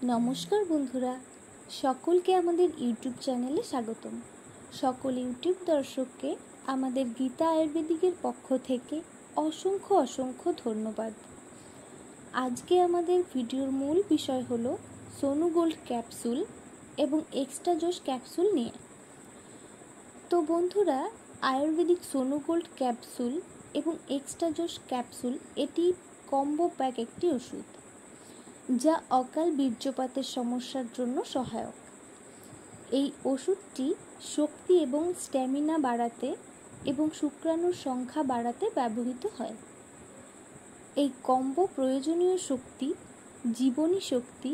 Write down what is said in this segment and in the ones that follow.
নমস্কার বন্ধুরা, সকলকে আমাদের ইউটিউব চ্যানেলে স্বাগতম। সকল ইউটিউব দর্শককে আমাদের গীতা আয়ুর্বেদিকের পক্ষ থেকে অসংখ্য ধন্যবাদ। আজকে আমাদের ভিডিওর মূল বিষয় হলো সোনু গোল্ড ক্যাপসুল এবং এক্সট্রা জোস ক্যাপসুল নিয়ে। তো বন্ধুরা, আয়ুর্বেদিক সোনু গোল্ড ক্যাপসুল এবং এক্সট্রা জোস ক্যাপসুল এটি কম্বো প্যাক একটি ওষুধ, যা অকাল বীর্যপাতের সমস্যার জন্য সহায়ক। এই ওষুধটি শক্তি এবং স্ট্যামিনা বাড়াতে এবং শুক্রাণুর সংখ্যা বাড়াতে ব্যবহৃত হয়। এই কম্বো প্রয়োজনীয় শক্তি, জীবনী শক্তি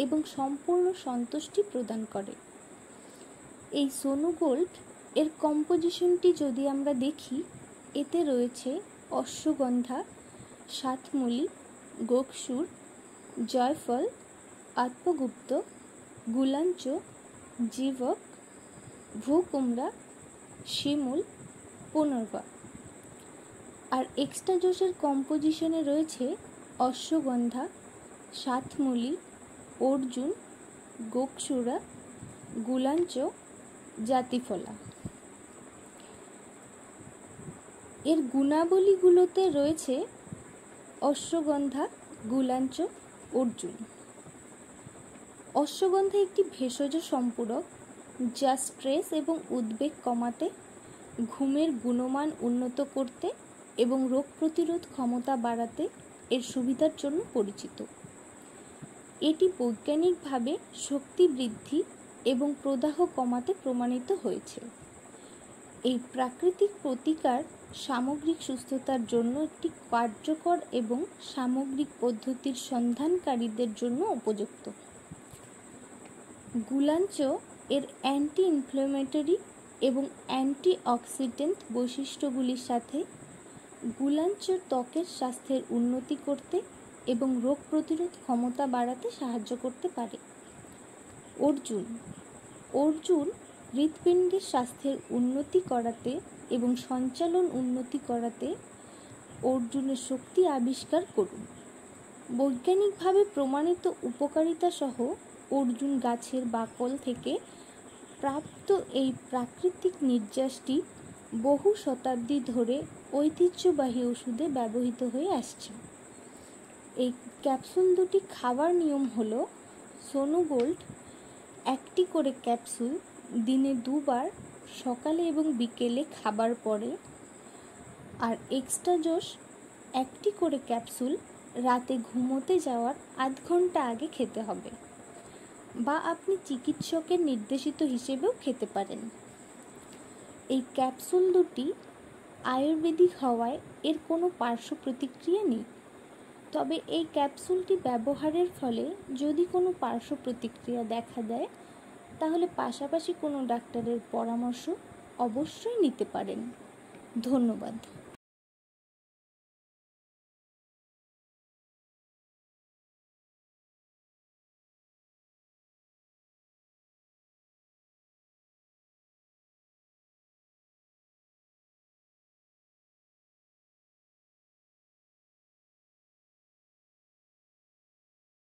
এবং সম্পূর্ণ সন্তুষ্টি প্রদান করে। এই সোনু গোল্ড এর কম্পোজিশনটি যদি আমরা দেখি, এতে রয়েছে অশ্বগন্ধা, সাতমূলি, গোকসুর, জয়ফল, আত্মগুপ্ত, গুলাঞ্চ, জীবক, ভূকুমড়া, শিমুল, পুনর্বা। আর এক্সট্রা জোসের কম্পোজিশনে রয়েছে অশ্বগন্ধা, সাতমূলি, অর্জুন, গোকসুরা, গুলাঞ্চ, জাতিফলা। এর গুণাবলীগুলোতে রয়েছে অশ্বগন্ধা, গুলাঞ্চ, অর্জুন। অশ্বগন্ধা একটি ভেষজ সম্পূরক, যা স্ট্রেস এবং উদ্বেগ কমাতে, ঘুমের গুণমান উন্নত করতে এবং রোগ প্রতিরোধ ক্ষমতা বাড়াতে এর সুবিধার জন্য পরিচিত। এটি বৈজ্ঞানিকভাবে শক্তি বৃদ্ধি এবং প্রদাহ কমাতে প্রমাণিত হয়েছে। এই প্রাকৃতিক প্রতিকার সামগ্রিক সুস্থতার জন্য একটি কার্যকর এবং সামগ্রিক পদ্ধতির সন্ধানকারীদের জন্য উপযুক্ত। গুলাঞ্চ এর অ্যান্টি ইনফ্ল্যামেটরি এবং অ্যান্টিঅক্সিডেন্ট বৈশিষ্ট্যগুলির সাথে গুলাঞ্চ ত্বকের স্বাস্থ্যের উন্নতি করতে এবং রোগ প্রতিরোধ ক্ষমতা বাড়াতে সাহায্য করতে পারে। অর্জুন হৃৎপিণ্ডের স্বাস্থ্যের উন্নতি করাতে এবং সঞ্চালন উন্নতি করাতে অর্জুনের শক্তি আবিষ্কার করুন। বৈজ্ঞানিকভাবে প্রমাণিত উপকারিতা সহ অর্জুন গাছের বাকল থেকে প্রাপ্ত এই প্রাকৃতিক নির্যাসটি বহু শতাব্দী ধরে ঐতিহ্যবাহী ওষুধে ব্যবহৃত হয়ে আসছে। এই ক্যাপসুল দুটি খাবার নিয়ম হলো: সোনু গোল্ড 1টি করে ক্যাপসুল দিনে 2 বার, সকালে এবং বিকেলে খাবার পরে, আর এক্সট্রা জোস 1টি করে ক্যাপসুল রাতে ঘুমোতে যাওয়ার আধ ঘন্টা আগে খেতে হবে, বা আপনি চিকিৎসকের নির্দেশিত হিসেবেও খেতে পারেন। এই ক্যাপসুল দুটি আয়ুর্বেদিক হওয়ায় এর কোনো পার্শ্ব প্রতিক্রিয়া নেই। তবে এই ক্যাপসুলটি ব্যবহারের ফলে যদি কোনো পার্শ্ব প্রতিক্রিয়া দেখা দেয়, তাহলে পাশাপাশি কোনো ডাক্তারের পরামর্শ অবশ্যই নিতে পারেন। ধন্যবাদ।